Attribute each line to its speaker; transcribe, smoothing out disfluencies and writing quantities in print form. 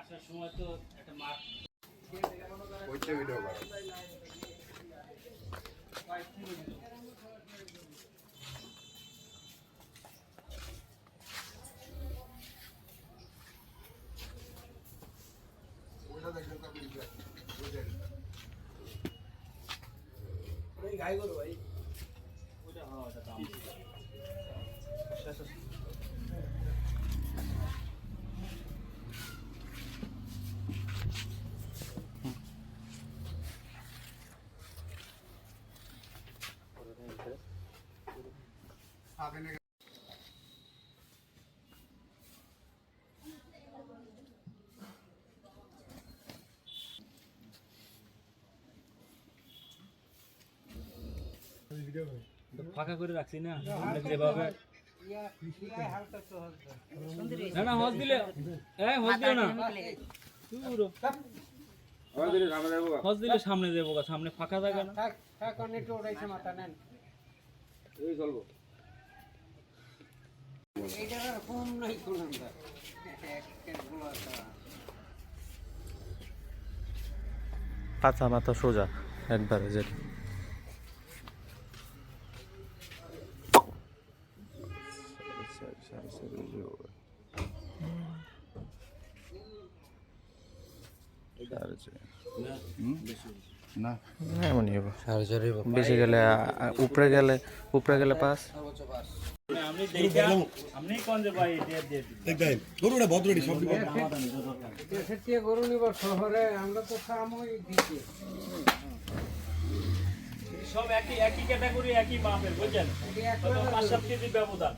Speaker 1: আসার সময় তো একটা মাছ
Speaker 2: ওইটা ভিডিও করো। ওইটা দেখেন তো ভিডিও। ওই গাই গরু ভাই।
Speaker 1: ওটা হ্যাঁ ওটা দাম শেষ আছে। ফাঁকা করে রাখছি না যেভাবে না না হজ দিলে হজ দিও না হজ দিলে সামনে দেবো সামনে ফাঁকা থাকে না
Speaker 3: পাতা মাথা সোজা একবারে যেটা
Speaker 2: না
Speaker 3: এমনই হবে বেশি গেলে উপরে গেলে পাস
Speaker 4: গরু নিব শহরে আমরা তো
Speaker 1: সব একই ক্যাটাগরি একই মাপের বুঝছেন 5-7 কেজি ব্যবধান